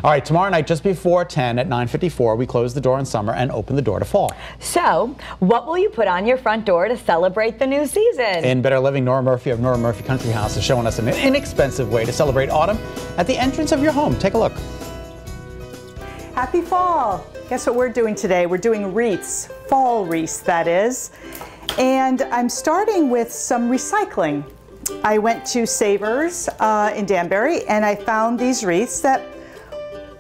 All right, tomorrow night, just before 10 at 9:54, we close the door in summer and open the door to fall. So, what will you put on your front door to celebrate the new season? In Better Living, Nora Murphy of Nora Murphy Country House is showing us an inexpensive way to celebrate autumn at the entrance of your home. Take a look. Happy fall! Guess what we're doing today? We're doing wreaths, fall wreaths that is. And I'm starting with some recycling. I went to Savers in Danbury and I found these wreaths that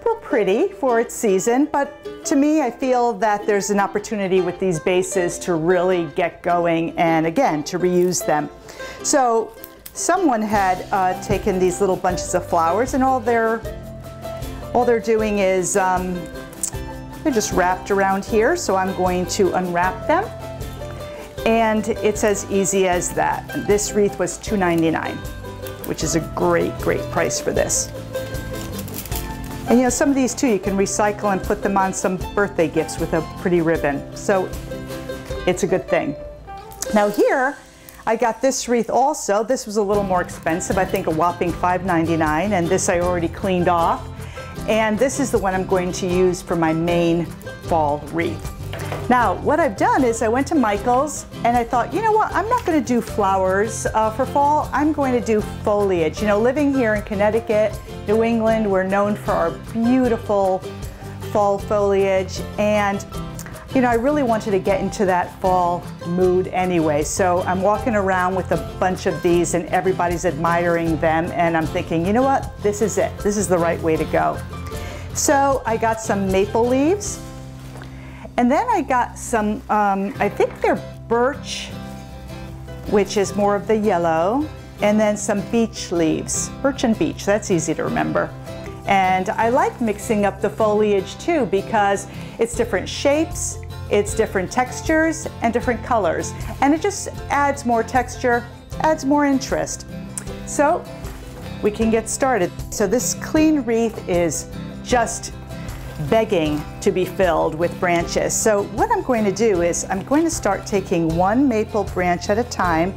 were pretty for its season, but to me I feel that there's an opportunity with these bases to really get going and again to reuse them. So someone had taken these little bunches of flowers and all they're doing is they're just wrapped around here, so I'm going to unwrap them. And it's as easy as that. This wreath was $2.99, which is a great, great price for this. And you know, some of these too, you can recycle and put them on some birthday gifts with a pretty ribbon. So it's a good thing. Now here, I got this wreath also. This was a little more expensive, I think a whopping $5.99, and this I already cleaned off. And this is the one I'm going to use for my main fall wreath. Now, what I've done is I went to Michael's and I thought, you know what, I'm not going to do flowers for fall, I'm going to do foliage. You know, living here in Connecticut, New England, we're known for our beautiful fall foliage, and you know, I really wanted to get into that fall mood anyway. So I'm walking around with a bunch of these and everybody's admiring them, and I'm thinking, you know what, this is it. This is the right way to go. So I got some maple leaves. And then I got some, I think they're birch, which is more of the yellow, and then some beech leaves, birch and beech, that's easy to remember. And I like mixing up the foliage too because it's different shapes, it's different textures, and different colors. And it just adds more texture, adds more interest. So we can get started. So this clean wreath is just begging to be filled with branches. So what I'm going to do is I'm going to start taking one maple branch at a time,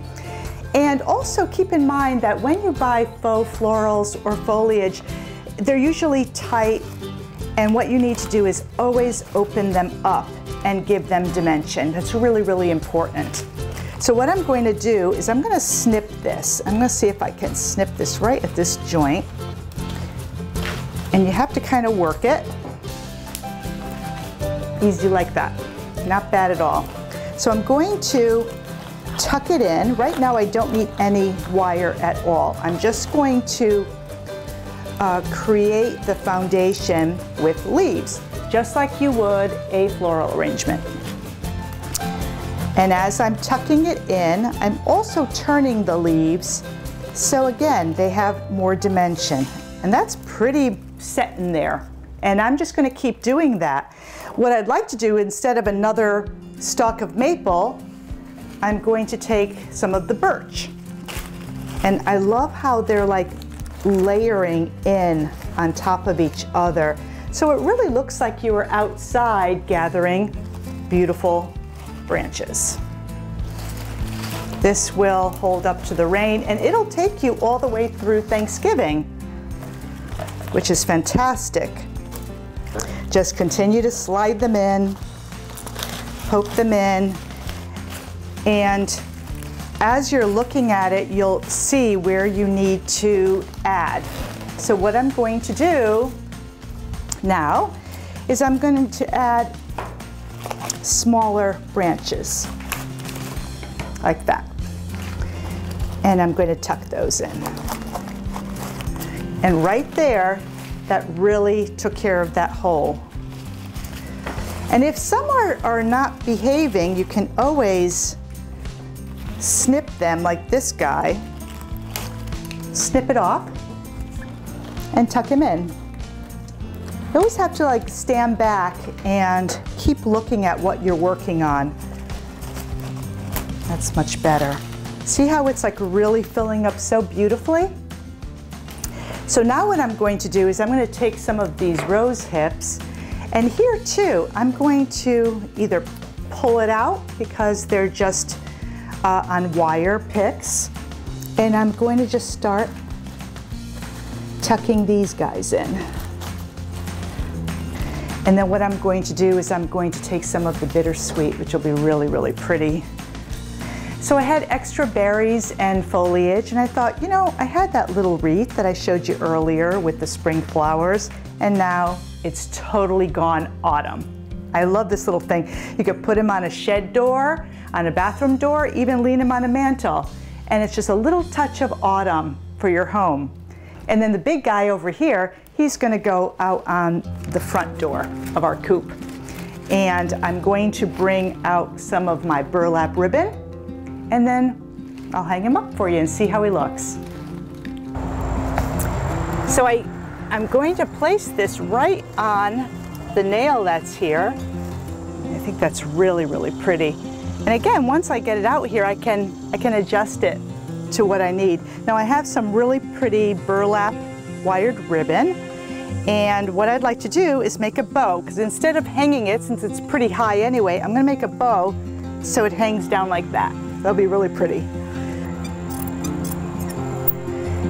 and also keep in mind that when you buy faux florals or foliage, they're usually tight, and what you need to do is always open them up and give them dimension. That's really, really important. So what I'm going to do is I'm going to snip this. I'm going to see if I can snip this right at this joint, and you have to kind of work it. Easy like that, not bad at all. So I'm going to tuck it in. Right now I don't need any wire at all. I'm just going to create the foundation with leaves, just like you would a floral arrangement. And as I'm tucking it in, I'm also turning the leaves, so again, they have more dimension. And that's pretty set in there. And I'm just going to keep doing that. What I'd like to do, instead of another stalk of maple, I'm going to take some of the birch. And I love how they're like layering in on top of each other. So it really looks like you were outside gathering beautiful branches. This will hold up to the rain, and it'll take you all the way through Thanksgiving, which is fantastic. Just continue to slide them in, poke them in, and as you're looking at it, you'll see where you need to add. So what I'm going to do now is I'm going to add smaller branches, like that. And I'm going to tuck those in. And right there, that really took care of that hole. And if some are not behaving, you can always snip them like this guy. Snip it off and tuck him in. You always have to like stand back and keep looking at what you're working on. That's much better. See how it's like really filling up so beautifully? So now what I'm going to do is I'm going to take some of these rose hips, and here too I'm going to either pull it out because they're just on wire picks, and I'm going to just start tucking these guys in. And then what I'm going to do is I'm going to take some of the bittersweet, which will be really, really pretty. So I had extra berries and foliage, and I thought, you know, I had that little wreath that I showed you earlier with the spring flowers, and now it's totally gone autumn. I love this little thing. You could put them on a shed door, on a bathroom door, even lean them on a mantle. And it's just a little touch of autumn for your home. And then the big guy over here, he's gonna go out on the front door of our coop. And I'm going to bring out some of my burlap ribbon, and then I'll hang him up for you and see how he looks. So I'm going to place this right on the nail that's here. I think that's really, really pretty. And again, once I get it out here, I can adjust it to what I need. Now I have some really pretty burlap wired ribbon, and what I'd like to do is make a bow, because instead of hanging it, since it's pretty high anyway, I'm gonna make a bow so it hangs down like that. That'll be really pretty.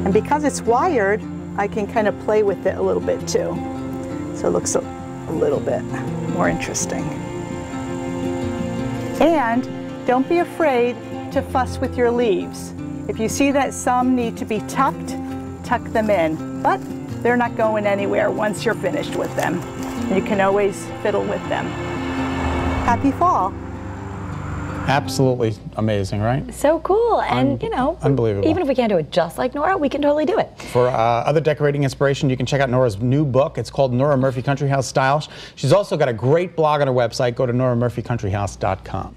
And because it's wired, I can kind of play with it a little bit too. So it looks a little bit more interesting. And don't be afraid to fuss with your leaves. If you see that some need to be tucked, tuck them in. But they're not going anywhere once you're finished with them. You can always fiddle with them. Happy fall. Absolutely amazing, right? So cool. And, you know, unbelievable. Even if we can't do it just like Nora, we can totally do it. For other decorating inspiration, you can check out Nora's new book. It's called Nora Murphy Country House Style. She's also got a great blog on her website. Go to noramurphycountryhouse.com.